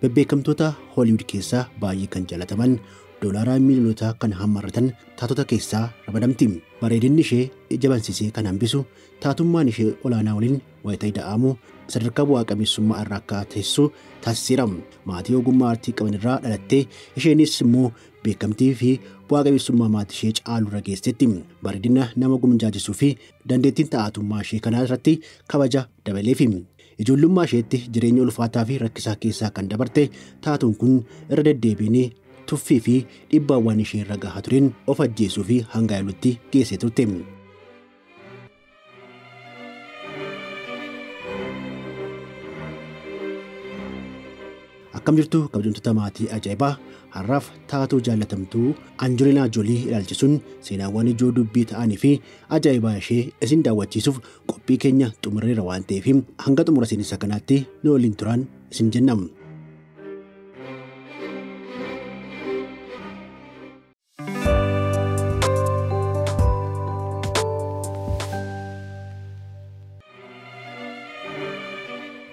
Bebbeekamtoota Hollywood keessaa baay'ee kan jaalataman doolaara miiliyoonota kan hammaratan taatota keessaa ramadamti. Bareedinni ishee ija bansisee kan hambisu, taatummaan ishee olaanaa waliin wayita ida'amu sadarkaa bu'aa qabeessummaa irraa akka teessu taasiseera. Maatii ogummaa aartii qaban irraa dhalattee isheenis immoo beekamtii fi bu'aa qabeessummaa maatii ishee caalu irra geessetti. Bareedina nama gumaachisuu fi dandeettiin taa'atummaa ishee kanaa irratti kabaja dabaleefi. Ijoollummaa isheetti jireenya ulfaataa fi rakkisaa keessaa kan dabarte taatuun kun irra deddeebiin tuffii fi dhibbaawwan ishee irra gahaa tureen of ajjeesuu fi hanga yaalutti geessee turte. Akkam jirtu kabajamtoota maatii ajaa'ibaa, har'aaf taatuu jaallatamtuu Angelina Jolie ilaalchisuun seenaawwan ijoo dubbii ta'anii fi ajaa'ibaa ishee isin daawwachiisuuf qophii keenya xumurreera waan ta'eef hanga xumura seenessa kanaatti nu waliin turaan isin jenna.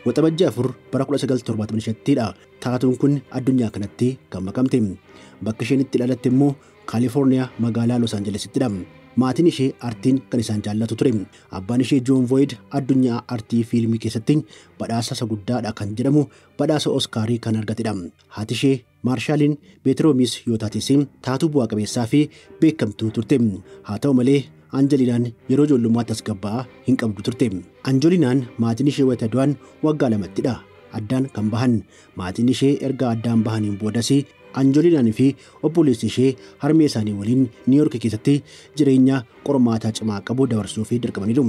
Waxabajjii 4 bara 1975dha. Taatuun kun addunyaa kanatti kan makamte. Bakka isheen itti dhalatte immoo Kaalifoorniyaa magaalaa Los Angelesittidha. Maatiin ishee aartiin kan isaan jaallatu ture. Abbaan ishee John Voight addunyaa aartii fiilmii keessatti badhaasa isa guddaadha kan jedhamu badhaasa Oskaarii kan argatedha. Haati ishee Maarshaaliin Beetiroomis yoo taates taatuu bu'aa qabeessaa fi beekamtuu turte. Haa ta'u malee Angelinaan yeroo ijoollummaatti tasgabbaa'aa hin qabdu turte. Angelinaan maatiin ishee wayita du'an waggaa lamattidha addaan kan bahan. Maatiin ishee erga addaan bahaniin boodas Angelinaan fi obboleessi ishee harmee isaanii waliin Niiyork keessatti jireenya qormaataa cimaa qabu dabarsuu fi dirqamaniiru.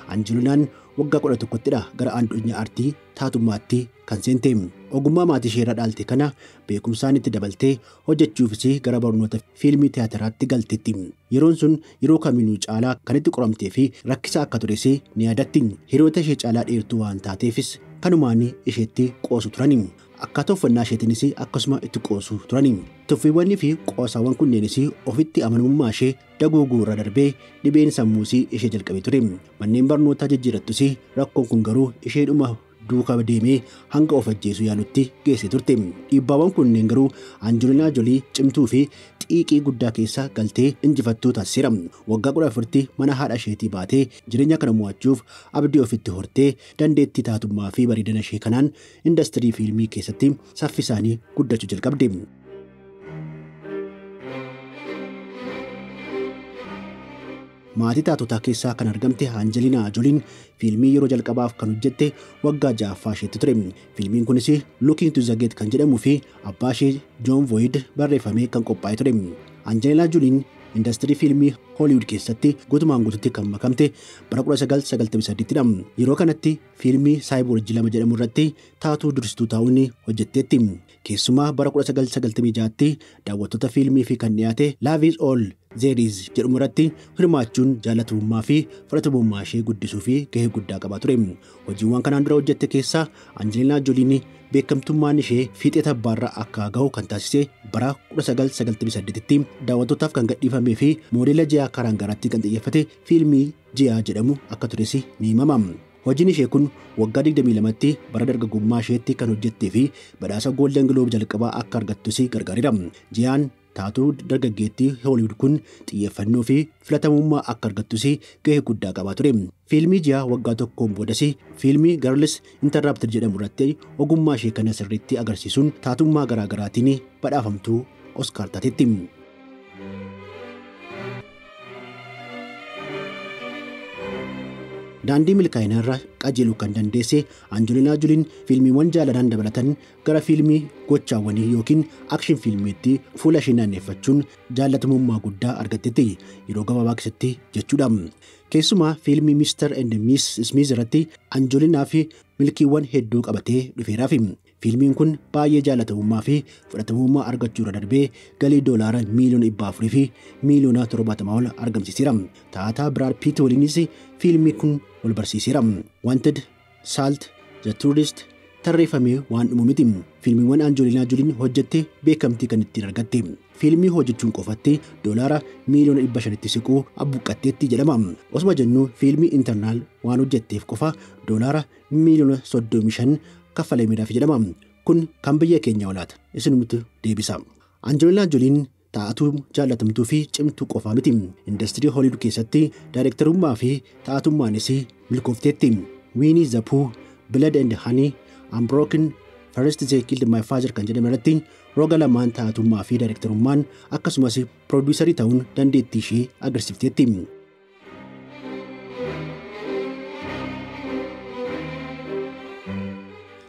Angelinaan waggaa 11ttidha gara addunyaa aartii taatummaatti kan seente. Ogummaa maatii ishee irraa dhaalte kana beekumsaan itti dabaltee hojjechuufis gara barnoota fiilmii tiyaatiraatti galteetti. Yeroon sun yeroo kamiinuu caalaa kan itti qoramtee fi rakkisaa akka tures ni yaadatti. Hiriyoota ishee caalaa dheertuu waan taateefis kanumaan isheetti qoosu turani. Akkaataa uffannaa isheetiinis akkasuma itti qoosu turani. Tuffiiwwanii fi qoosaawwan kunneenis ofitti amanamummaa ishee daguuguu irra darbee dhibeen sammuusii ishee jalqabee ture. Manneen barnootaa jijjiirattus rakkoon kun garuu isheedhuma duukaa deemee hanga of ajjeesuu yaalutti geessee turte. Dhiibbaawwan kunneen garuu Angelina Jolie cimtuu fi xiiqii guddaa keessa galtee injifattuu taasiseera. Waggaa 14tti mana haadha isheetii baatee jireenya kana mo'achuuf abdii ofitti hortee dandeettii taatummaa fi bareedina ishee kanaan indastirii fiilmii keessatti saffisaanii guddachuu jalqabde. Maatii taatotaa keessaa kan argamte Angelina Jolien fiilmii yeroo jalqabaaf kan hojjette waggaa 6ffaa isheetti ture. Fiilmiin kunis Looking to the Gate kan jedhamuu fi abbaa ishee John Voight barreeffamee kan qophaa'e ture. Angelina Jolien indastirii fiilmii Hollywood keessatti guutumaan guututti kan makamte bara 1998dha. Yeroo kanatti fiilmii Cyborg 2 jedhamu irratti taatuu dursituu ta'uun hojjetteetti. Keessumaa bara 1996tti daawwattoota fiilmii fi kan dhiyaate Love is All There is jedhamu irratti hirmaachuun jaalatamummaa fi fudhatamummaa ishee guddisuu fi gahee guddaa qabaa ture. Hojiiwwan kanaan dura hojjette keessaa Angelina Jolien beekamtummaan ishee fiixee tabbaarra akka gahu kan taasise bara 1998tti daawwattootaaf kan gadhiifamee fi moodela ji'aa karaangaraatti kan xiyyeeffate fiilmii ji'aa jedhamu akka tures ni himama. Hojiin ishee kun waggaa 22tti bara dargaggummaa isheetti kan hojjettee fi badhaasa Golden Globe jalqabaa akka argattus gargaareera. Ji'aan taatuu dargaggeettii Hollywood kun xiyyeeffannoo fi filatamummaa akka argattus gahee guddaa qabaa ture. Fiilmii ji'aa waggaa tokkoon boodas fiilmii Girls Interrupted jedhamu irratti ogummaa ishee kana sirriitti agarsiisuun taatummaa garaagaraatiin badhaafamtuu Oskaar taatetti. Daandii milkaa'inaa irra qajeeluu kan dandeesse Angelina Jolien fiilmiiwwan jaalalaan dabalatan gara fiilmii gochaawwanii yookiin akshin fiilmiitti fuula ishee naanneeffachuun jaalatamummaa guddaa argatteetti yeroo gabaabaa keessatti jechuudha. Keessumaa fiilmii Mr. and Miss Smith irratti Angelina fi milkiiwwan hedduu qabatee dhufeeraaf. Fiilmiin kun baay'ee jaalatamummaa fi fudhatamummaa argachuu irra darbee galii doolaara miiliyoona 400 fi miiliyoona 70 ol argamsiiseera. Taataa Brad Pitt waliinis fiilmii kun wal barsiiseera. Wanted, Salt, The Tourist tarreeffamee waan dhumu miti. Fiilmiiwwan Angelina Jolien hojjette beekamtii kan ittiin argatte. Fiilmii hojjechuun qofatti doolaara miiliyoona 500tti siquu abbuqqatteetti jedhama. Osuma jennu fiilmii intarnaal waan hojjetteef qofa doolaara miiliyoona 35 kaffaleemiidhaaf jedhama. kun kan biyya keenya olaata isinumtu deebisa. Angelina Joliin taa'atuu jaallatamtuu fi cimtuu qofaa miti. Industirii Hollywood keessatti daayirektarummaa fi taa'atummaanis milkoofteetti. Winnie the Pooh, Blood and Honey, Unbroken, First They Killed My Father kan jedhame irratti roga lamaan taa'atummaa fi daayirektarummaan akkasumas pirooduusarii ta'uun dandeettii ishee agarsiifteetti.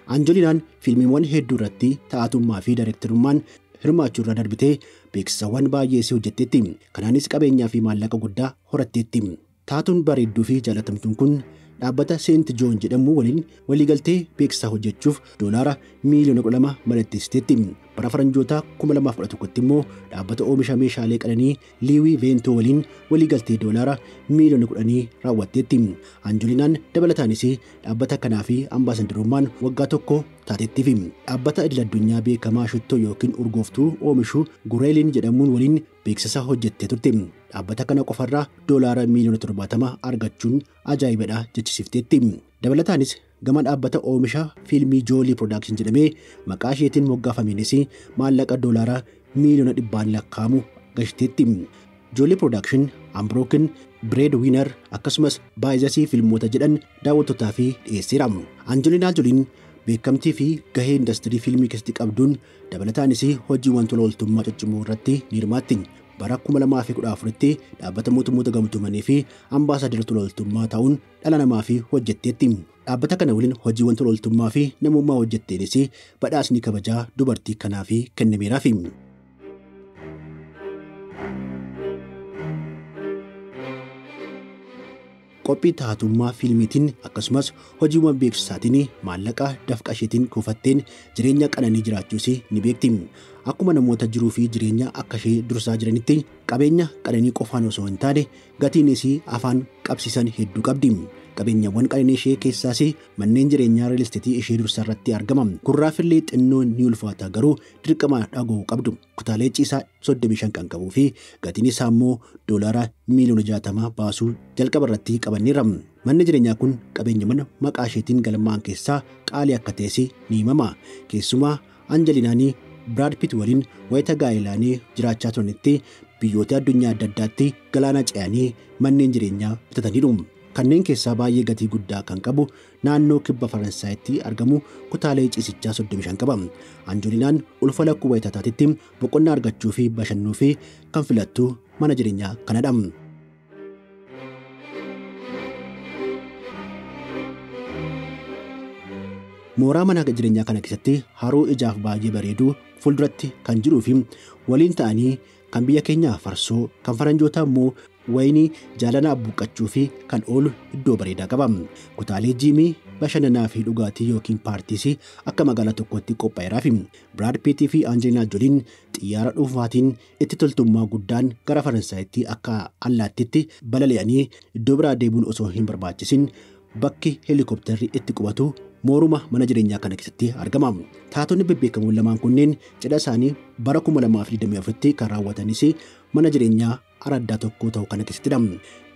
Angelinaan fiilmiiwwan hedduu irratti taa'atummaa fi daayirektarummaan hirmaachuu irra darbitee beeksisawwan baay'ee hojjetteetti. Kanaanis qabeenyaa fi maallaqa guddaa horatteetti. Taatuun bareedduu fi jaallatamtuun kun dhaabbata Seent Joon jedhamu waliin waliigaltee beeksisaa hojjechuuf doolaara miiliyoona 12 mallatteessiteetti. Bara faranjoota 2011tti immoo dhaabbata oomisha meeshaalee qananii Liiwii Veentoo waliin waliigaltee doolaara miiliyoona 10 raawwatteetti. Angelinaan dabalataanis dhaabbata kanaa fi ambaasadarummaan waggaa tokko taatettiif. Dhaabbata idil-addunyaa beekamaa shittoo yookiin urgooftuu oomishu Gureeliin jedhamuun waliin beeksisa hojjettee turte. Dhaabbata kana qofarraa doolaara miiliyoona 70 argachuun ajaa'ibadha jechisiifteetti. Dabalataanis gama dhaabbata oomisha fiilmii Joolii Production jedhamee maqaa isheetiin moggaafameenis maallaqa doolaara miiliyoona 100 lakkaa'amu gashiteetti. Joolii Production, Unbroken, Breadwinner akkasumas baay'isii fiilmoota jedhan daawwattootaa fi dhiyeesseera. Angelina Joliin beekamtii fi gahee industirii fiilmii keessatti qabduun dabalataanis hojiiwwan tola ooltummaa ciccimoo irratti ni hirmaatti. Bara 2014tti dhaabbata mootummoota gamtoomanii fi ambaasadara tola ooltummaa ta'uun dhala namaa fi hojjetteetti. Dhaabbata kana waliin hojiiwwan tola ooltummaa fi namummaa hojjetteenis badhaasni kabajaa dubartii kanaaf kennameeraaf. Qophii taa'atummaa fiilmiitiin akkasumas hojiiwwan beeksisaatiin maallaqa dafqa isheetiin kuufatteen jireenya qananii jiraachuus ni beekti. Akkuma namoota jiruu fi jireenya akka ishee dursaa jiranitti qabeenya qananii qofaan osoo hin taane gatiinis afaan qabsiisan hedduu qabdi. Qabeenyawwan qananii ishee keessaas manneen jireenyaa riil isteetii ishee dursaa irratti argama. Gurraafillee xinnoo ni ulfaata garuu dirqama dhaga'uu qabdu. Kutaalee ciisaa 35 kan qabuu fi gatiin isaa immoo doolaara miiliyoona 60 baasuu jalqaba irratti qabanneerra. Manni jireenyaa kun qabeenya mana maqaa isheetiin galmaa'an keessaa qaalii akka ta'es ni himama. Keessumaa Angelinaan Brad Pitt waliin wayita gaa'ilaanii jiraachaa turanitti biyyoota addunyaa adda addaatti galaana ce'anii manneen jireenyaa bitataniiru. Kanneen keessaa baay'ee gatii guddaa kan qabu naannoo kibba Faransaayitti argamu kutaalee ciisichaa 35 qaba. Angelinaan ulfa lakkuu wayita taatitti boqonnaa argachuu fi bashannuu fi kan filattu mana jireenyaa kanadha. Mooraa mana jireenyaa kana keessatti haroo ijaaf baay'ee bareedu fuulduratti kan jiruu fi waliin ta'anii kan biyya keenyaa farsoo kan faranjoota immoo wayinii jaalala abbuuqqachuu fi kan oolu iddoo bareedaa qaba. Kutaalee jiimii bashannanaa fi dhugaatii yookiin paartiis akka magaalaa tokkotti qophaa'eeraaf. Brad Pitt fi Angelina Joliin xiyyaara dhuunfaatiin itti toltummaa guddaan gara Faransaayitti akka allaattitti balali'anii iddoo biraa deemuun osoo hin barbaachisin bakki heelikooptarri itti qubatu mooruma mana jireenyaa kana keessatti argama. Taatonni bebbeekamoon lamaan kunneen cidha isaanii bara 2024tti kan raawwatanis mana jireenyaa araddaa tokko ta'u kana keessattidha.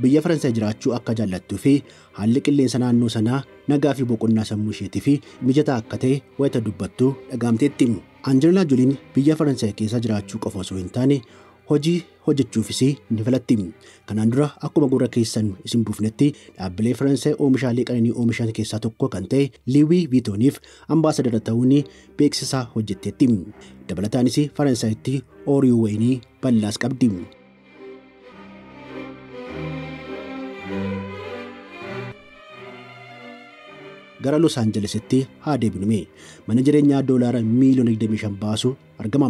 Biyya Faransaay jiraachuu akka jaallattuu fi haalli qilleensa naannoo sanaa nagaa fi boqonnaa sammuu isheetiif mijataa akka ta'e wayita dubbattu dhagaamteetti. Angelina Joliin biyya Faransaay keessa jiraachuu qofa osoo hin taane hojii hojjechuufis ni filatti. Kanaan dura akkuma gurra keessan isin buufnetti dhaabbilee Faransaay oomishaalee qananii oomishan keessaa tokko kan ta'e Liiwii Viitooniif ambaasadara ta'uun beeksisa hojjetteetti. Dabalataanis Faransaayitti ooyiruu wayinii bal'aas qabdi. Gara Los Angelesitti haa deebinu. Mana jireenyaa doolaara miiliyoona 25 baasu argama.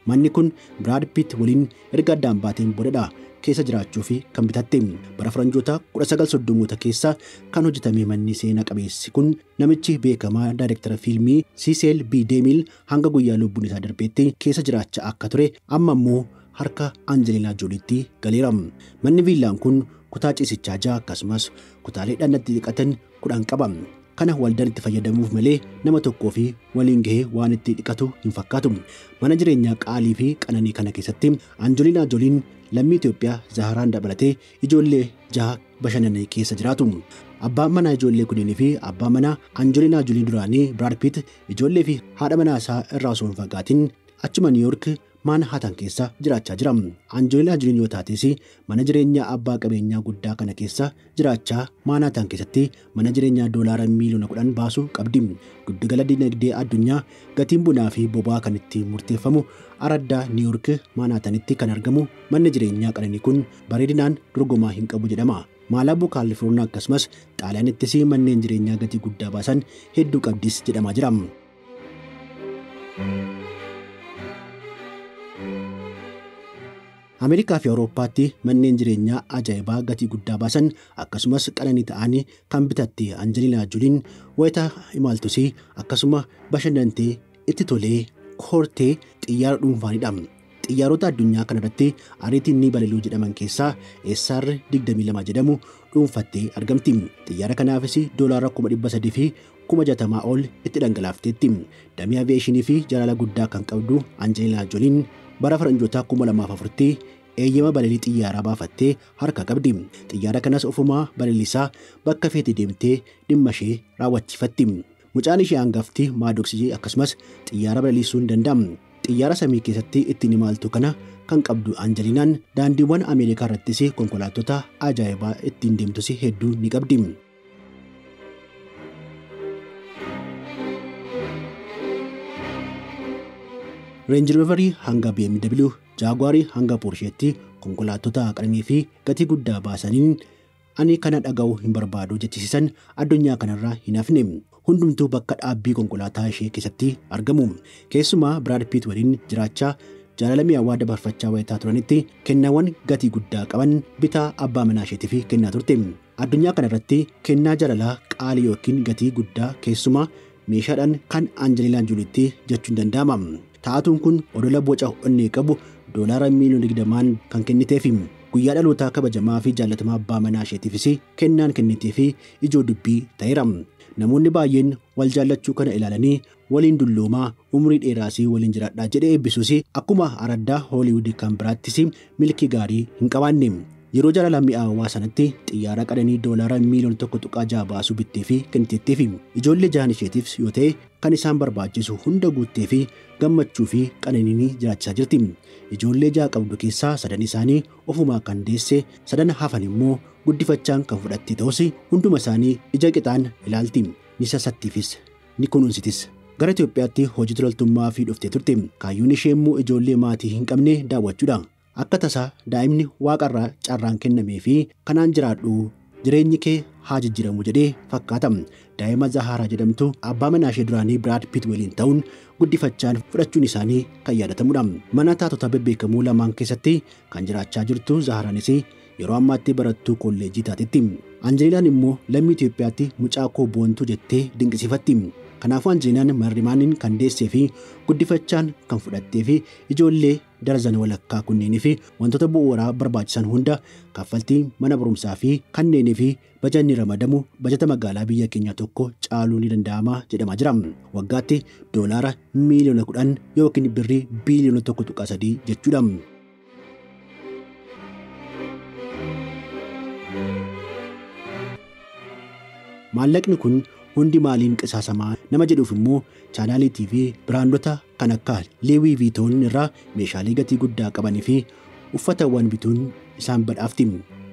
Manni kun Brad Pitt waliin erga addaan baateen boodadha keessa jiraachuu fi kan bitatte. Bara faranjoota 1930 keessa kan hojjetame manni seenaa qabeessi kun namichi beekamaa daayirektara fiilmii Cecil B. DeMille hanga guyyaa lubbuun isaa darbeetti keessa jiraachaa akka ture amma immoo harka Angelina Joliitti galeera. Manni viillaan kun kutaa ciisichaa 6 akkasumas kutaalee dhannatti dhiqatan 10 qaba. Kana waldaan itti fayyadamuuf malee nama tokkoo fi waliin gahee waan itti dhiqatu hin fakkaatu. Mana jireenyaa qaalii fi qananii kana keessatti Angelina Joliin lammii Itoophiyaa Zaharaan dabalatee ijoollee 6 bashannanaa keessa jiraatu. Abbaan manaa ijoollee kunneenii fi abbaan manaa Angelina Jolie duraanii Brad Pitt ijoollee fi haadha manaa isaa irraa osoo hin fagaatin achuma New York Manhattan keessa jiraachaa jira. Angelina Jolie yoo taates mana jireenyaa abbaa qabeenyaa guddaa kana keessa jiraachaa Manhattan keessatti mana jireenyaa doolaara miiliyoona 10 baasu qabdi. Giddugala dinagdee addunyaa gatiin bunaa fi boba'aa kan itti murteeffamu araddaa New York Manhattanitti kan argamu manni jireenyaa qananii kun bareedinaan dorgomaa hin qabu jedhama. Maalaabuu Kaalifoorniyaa akkasumas Xaaliyaanittis manneen jireenyaa gatii guddaa baasan hedduu qabdis jedhamaa jira. Ameerikaa fi Awurooppaatti manneen jireenyaa ajaa'ibaa gatii guddaa baasan akkasumas qananii ta'anii kan bitatte Angelina Jolien wayita imaltus akkasuma bashannantee itti tolee kortee xiyyaara dhuunfaanidha. Xiyyaarota addunyaa kanarratti ariitiin ni balali'u jedhaman keessaa SR-22 jedhamu dhuunfattee argamti. Xiyyaara kanaafis doolaara 300,000 fi 60,000 ol itti dhangalaafteetti. Damee aviyeeshinii fi jaalala guddaa kan qabdu Angelina Jolien bara faranjoota 2004 eeyyama balalii xiyyaaraa baafattee harka qabdi. Xiyyaara kanas ofumaa balalisaa bakka feete deemtee dhimma ishee raawwachiifatti. Mucaan ishee hangafti Maadoksii akkasumas xiyyaara balaliisuu hin danda'am. Xiyyaara samii keessatti ittiin imaltu kana kan qabdu Angelinaan daandiiwwan Ameerikaa irrattis konkolaattota ajaa'ibaa ittiin deemtus hedduu ni qabdi. Range Rover hanga BMW, Jaguar hanga Porscheetti konkolaattota qananii fi gatii guddaa baasaniin ani kana dhaga'uu hin barbaadu jechisiisan addunyaa kanarraa hin hafne. Hundumtuu bakka dhaabbii konkolaataa ishee keessatti argamu. Keessumaa Brad Pitt waliin jiraachaa jaalala mi'aawaa dabarfachaa wayitaa turanitti kennaawwan gatii guddaa qaban bitaa abbaa manaa isheetiif kennaa turte. Addunyaa kanarratti kennaa jaalalaa qaalii yookiin gatii guddaa keessumaa meeshaadhaan kan Angelina Jolietti jechuun danda'ama. Taatuun kun odola boca onnee qabu doolaara miiliyoona 20 kan kenniteef guyyaa dhalootaa kabajamaa fi jaallatamaa abbaa manaa isheetiifis kennaan kennitee fi ijoo dubbii ta'eera. Namoonni baay'een wal jaallachuu kana ilaalanii waliin dulloomaa umrii dheeraas waliin jiraadhaa jedhee eebbisuus akkuma araddaa Hollywood kan biraattis milkii gaarii hin qabaanne. Yeroo jaalala mi'aawaa sanatti xiyyaara qananii doolaara miiliyoona 1.6 baasuu bittee fi kenniteef ijoollee jahan isheetiif yoo ta'e kan isaan barbaachisu hunda guuttee fi gammachuu fi qananiin jiraachisaa jirti. Ijoollee jaha qabdu keessaa 3 isaanii ofumaa kan deesse 3 hafan immoo guddifachaan kan fudhatte ta'us hunduma isaanii ija qixaan ilaalti. Ni sasattiifis ni kunuunsitis. Gara Itoophiyaatti hojii toltummaa fi dhuftee turte. Kaayyoon ishee immoo ijoollee maatii hin qabne daawwachuudha. Akka tasaa daa'imni waaqarraa carraan kennamee fi kanaan jiraadhu jireenyi kee haa jijjiiramu jedhee fakkaata. Daa'ima Zaharaa jedhamtu abbaa manaa ishee duraanii Brad Pitt waliin ta'uun guddifachaan fudhachuun isaanii kan yaadatamudha. Mana taatota bebbeekamoo lamaan keessatti kan jiraachaa jirtu Zaharaanis yeroo ammaatti barattuu kolleejjii taatetti. Angelinaan immoo lammii Itoophiyaatti mucaa koo boontuu jettee dinqisiifatti. Kanaafuu Angelinaan marrimaaniin kan deessee fi guddifachaan kan fudhattee fi ijoollee darzana walakkaa kunneenii fi wantoota bu'uuraa barbaachisan hunda kaffaltii mana barumsaa fi kanneenii fi bajanni ramadamu bajata magaalaa biyya keenya tokko caaluu ni danda'ama jedhamaa jira. Waggaatti doolaara miiliyoona 10 yookiin birrii biiliyoona 1.3 jechuudha. Maallaqni kun hundi maaliin qisaasamaa nama jedhuuf immoo chaanaalii TV biraandota kan akka Louis Vuitton irraa meeshaalee gatii guddaa qabanii fi uffatawwan bituun isaan badhaafti.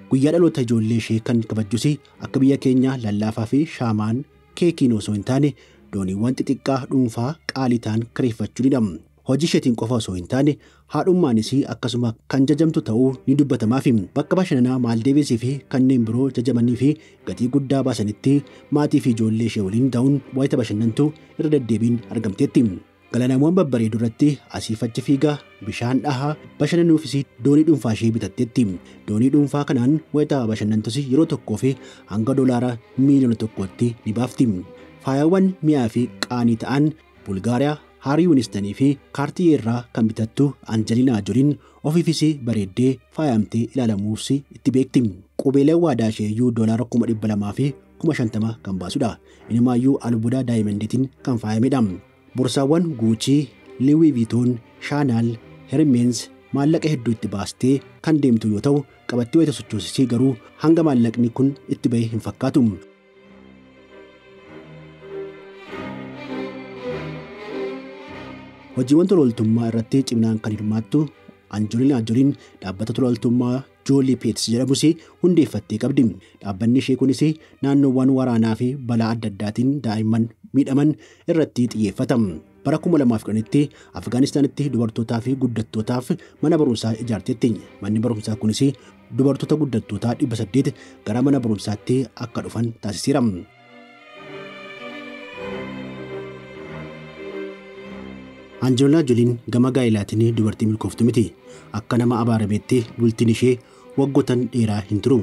Guyyaa dhaloota ijoollee ishee kan kabajjus akka biyya keenya lallaafaa fi shaamaan keekiin osoo hin taane dooniiwwan xixiqqaa dhuunfaa qaalii ta'an kireeffachuudha. Hojii isheetiin qofa osoo hin taane haadhummaanis akkasuma kan jajamtu ta'uu ni dubbatamaaf. Bakka bashannanaa Maaldiivs fi kanneen biroo jajamanii fi gatii guddaa baasanitti maatii fi ijoollee ishee waliin ta'uun wayita bashannantu irra deddeebiin argamteetti. Galaanawwan babbareedoo irratti asiif achi fiigaa bishaan dhahaa bashannanuufis doonii dhuunfaa ishee bitatteetti. Doonii dhuunfaa kanaan wayita bashannantus yeroo tokkoo fi hanga doolaara miiliyoona 1tti ni baafti. Faayawwan mi'aa fi qaanii ta'an Bulgaariyaa Harry Winston fi Cartier irraa kan bitattu Angelina Jolien ofiifis bareeddee faayamtee ilaalamuus itti beekti. Qubeeleen waadaa isheeyyuu doolaara 200,000 fi 50,000 kan baasudha. Inumaayyuu albuuda daayimandiitiin kan faayamedha. Bursaawwan Gucci, Louis Vuitton, Chanel, Hermes maallaqa hedduu itti baastee kan deemtu yoo ta'u qabattee wayita sochoosisee garuu hanga maallaqni kun itti bahee hin fakkaatu. Hojiiwwan tola ooltummaa irratti ciminaan kan hirmaattu Angelina Jolie dhaabbata tola ooltummaa Jolie Pets jedhamus hundeeffattee qabdi. Dhaabbanni ishee kunis naannoowwan waraanaa fi balaa adda addaatiin daa'imman miidhaman irratti xiyyeeffata. Bara 2010tti Afgaanistaanitti dubartootaa fi guddattootaaf mana barumsaa ijaarteetti. Manni barumsaa kunis dubartoota guddattootaa 800 gara mana barumsaatti akka dhufan taasiseera. Angelina Jolie gama gaa'elaatiin dubartii milkooftu miti. Akka nama abaarameetti bultiin ishee waggoota dheeraa hin turu.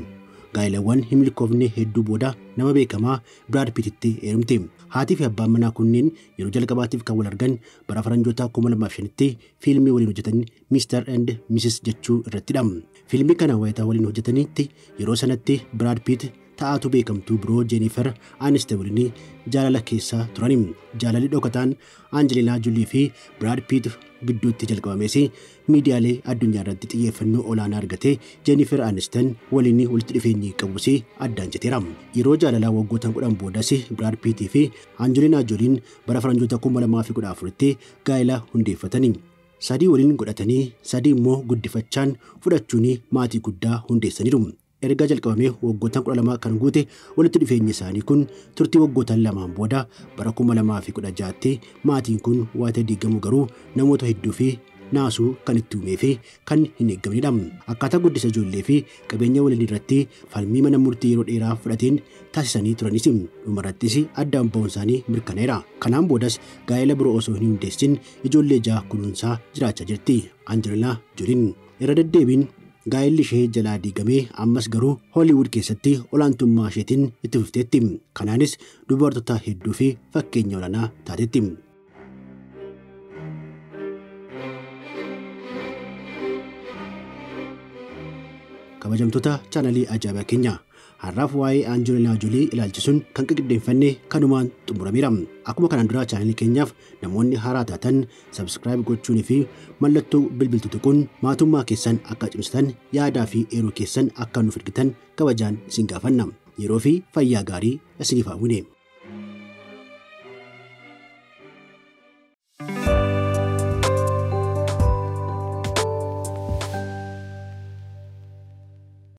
Gaa'elawwan hin milkoofne hedduu booda nama beekamaa Brad Pittitti heerumte. Haatii fi abbaan manaa kunneen yeroo jalqabaatiif kan wal argan bara faranjoota 2005tti fiilmii waliin hojjetan Mr. and Mrs. jechuu irrattidha. Fiilmii kana wayitaa waliin hojjetanitti yeroo sanatti Brad Pitt taa'atu beekamtuu biroo Jennifer Aniston waliin jaalala keessa turani. Jaalalli dhokataan Angelina Jolie fi Brad Pitt gidduutti jalqabames miidiyaalee addunyaa irratti xiyyeeffannoo olaanaa argate. Jennifer Aniston waliin walitti dhufeenyi qabus addaan citeera. Yeroo jaalalaa waggoota 10 boodas Brad Pitt fi Angelina Jolie bara faranjoota 2014tti gaa'ela hundeeffatani. Sadii waliin godhatanii sadii immoo guddifachaan fudhachuun maatii guddaa hundeessaniiru. Erga jalqabamee waggoota 12 kan guute walitti dhufeenyi isaanii kun turtii waggoota 2 booda bara 2016tti maatiin kun waa'ee diigamuu garuu namoota hedduu fi naasuu kan itti uumee fi kan hin eeggamnedha. Akkaataa guddisa ijoollee fi qabeenya waliin irratti falmii mana murtii yeroo dheeraa fudhateen taasisanii turanis dhumarrattis addaan ba'uun isaanii mirkaneera. Kanaan boodas gaa'ela biroo osoo hin hundeessin ijoollee 6 kunuunsaa jiraachaa jirti. Angelina Jolie irra deddeebiin gaa'elli ishee jalaa diigamee ammas garuu Hollywood keessatti olaantummaa isheetiin itti fufteetti. Kanaanis dubartoota hedduu fi fakkeenya olaanaa taatetti. Kabajamtoota chaanalii ajaa'ibaa keenya har'aaf waa'ee Angelina Jolie ilaalchisuun kan qindeeffanne kanumaan xumurameera. Akkuma kanaan dura chaanalii keenyaaf namoonni haaraa taatan subscribe gochuun fi mallattoo bilbiltuu tuquun maatummaa keessan akka cimsatan yaadaa fi eeruu keessan akka nuuf ergitan kabajaan isin gaafanna. Yeroo fi fayyaa gaarii isiniif hawwina.